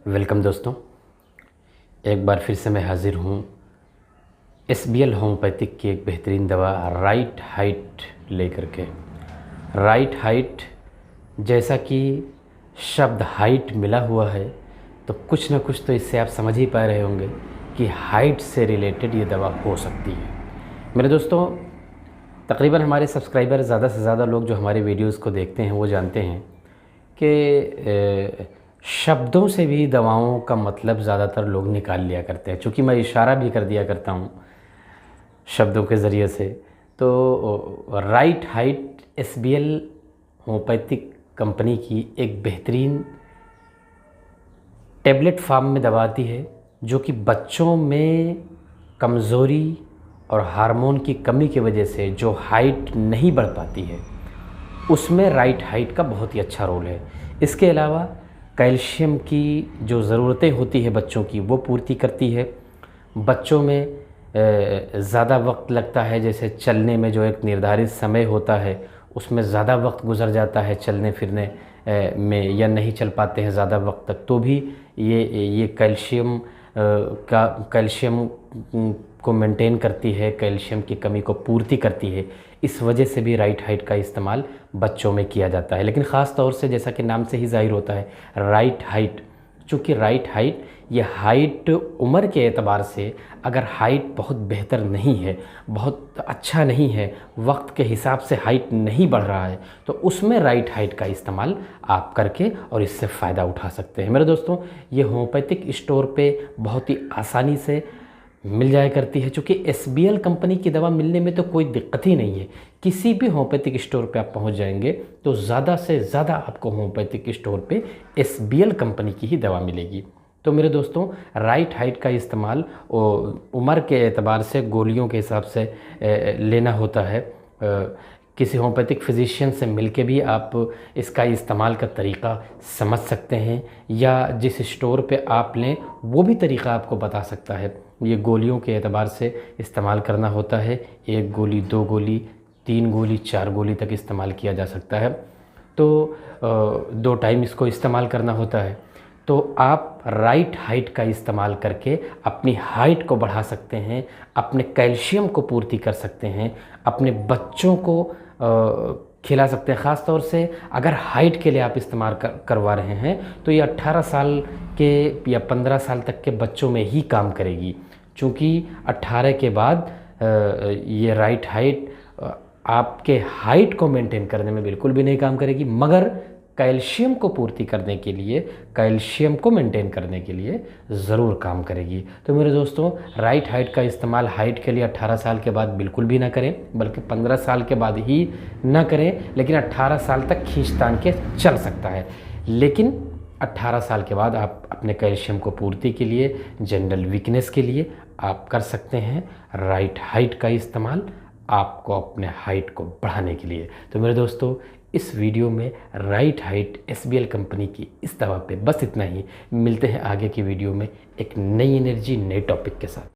Welcome दोस्तों, एक बार फिर से मैं हाज़िर हूँ SBL होम्योपैथिक की एक बेहतरीन दवा राइट हाइट लेकर के। राइट हाइट, जैसा कि शब्द हाइट मिला हुआ है तो कुछ ना कुछ तो इससे आप समझ ही पा रहे होंगे कि हाइट से रिलेटेड ये दवा हो सकती है। मेरे दोस्तों, तकरीबन हमारे सब्सक्राइबर ज़्यादा से ज़्यादा लोग जो हमारे वीडियोज़ को देखते हैं वो जानते हैं कि शब्दों से भी दवाओं का मतलब ज़्यादातर लोग निकाल लिया करते हैं। चूँकि मैं इशारा भी कर दिया करता हूँ शब्दों के ज़रिए से, तो right height SBL homeopathic company की एक बेहतरीन टैबलेट फॉर्म में दवा आती है जो कि बच्चों में कमज़ोरी और हार्मोन की कमी की वजह से जो हाइट नहीं बढ़ पाती है उसमें राइट हाइट का बहुत ही अच्छा रोल है। इसके अलावा कैल्शियम की जो ज़रूरतें होती है बच्चों की वो पूर्ति करती है। बच्चों में ज़्यादा वक्त लगता है, जैसे चलने में जो एक निर्धारित समय होता है उसमें ज़्यादा वक्त गुजर जाता है चलने फिरने में, या नहीं चल पाते हैं ज़्यादा वक्त तक, तो भी ये कैल्शियम को मेंटेन करती है, कैल्शियम की कमी को पूर्ति करती है। इस वजह से भी राइट हाइट का इस्तेमाल बच्चों में किया जाता है। लेकिन ख़ास तौर से जैसा कि नाम से ही ज़ाहिर होता है राइट हाइट, चूँकि राइट हाइट ये हाइट उम्र के एतबार से अगर हाइट बहुत बेहतर नहीं है, बहुत अच्छा नहीं है, वक्त के हिसाब से हाइट नहीं बढ़ रहा है, तो उसमें राइट हाइट का इस्तेमाल आप करके और इससे फ़ायदा उठा सकते हैं। मेरे दोस्तों, ये होम्योपैथिक स्टोर पे बहुत ही आसानी से मिल जाया करती है। चूँकि SBL कंपनी की दवा मिलने में तो कोई दिक्कत ही नहीं है। किसी भी होम्योपैथिक स्टोर पे आप पहुंच जाएंगे तो ज़्यादा से ज़्यादा आपको होम्योपैथिक स्टोर पे SBL कंपनी की ही दवा मिलेगी। तो मेरे दोस्तों, राइट हाइट का इस्तेमाल उम्र के एतबार से गोलियों के हिसाब से लेना होता है। किसी होम्योपैथिक फिजिशियन से मिलके भी आप इसका इस्तेमाल का तरीक़ा समझ सकते हैं, या जिस स्टोर पे आप लें वो भी तरीक़ा आपको बता सकता है। ये गोलियों के एतबार से इस्तेमाल करना होता है। 1 गोली, 2 गोली, 3 गोली, 4 गोली तक इस्तेमाल किया जा सकता है। तो 2 टाइम इसको इस्तेमाल करना होता है। तो आप राइट हाइट का इस्तेमाल करके अपनी हाइट को बढ़ा सकते हैं, अपने कैल्शियम को पूर्ति कर सकते हैं, अपने बच्चों को खिला सकते हैं। ख़ास तौर से अगर हाइट के लिए आप इस्तेमाल करवा रहे हैं तो ये 18 साल के या 15 साल तक के बच्चों में ही काम करेगी। चूँकि 18 के बाद ये राइट हाइट आपके हाइट को मेंटेन करने में बिल्कुल भी नहीं काम करेगी, मगर कैल्शियम को पूर्ति करने के लिए, कैल्शियम को मेंटेन करने के लिए ज़रूर काम करेगी। तो मेरे दोस्तों, राइट हाइट का इस्तेमाल हाइट के लिए 18 साल के बाद बिल्कुल भी ना करें, बल्कि 15 साल के बाद ही ना करें। लेकिन 18 साल तक खींचतान के चल सकता है, लेकिन 18 साल के बाद आप अपने कैल्शियम को पूर्ति के लिए, जनरल वीकनेस के लिए आप कर सकते हैं राइट हाइट का इस्तेमाल, आपको अपने हाइट को बढ़ाने के लिए। तो मेरे दोस्तों, इस वीडियो में राइट हाइट SBL कंपनी की इस दवा पे बस इतना ही। मिलते हैं आगे की वीडियो में एक नई एनर्जी, नए टॉपिक के साथ।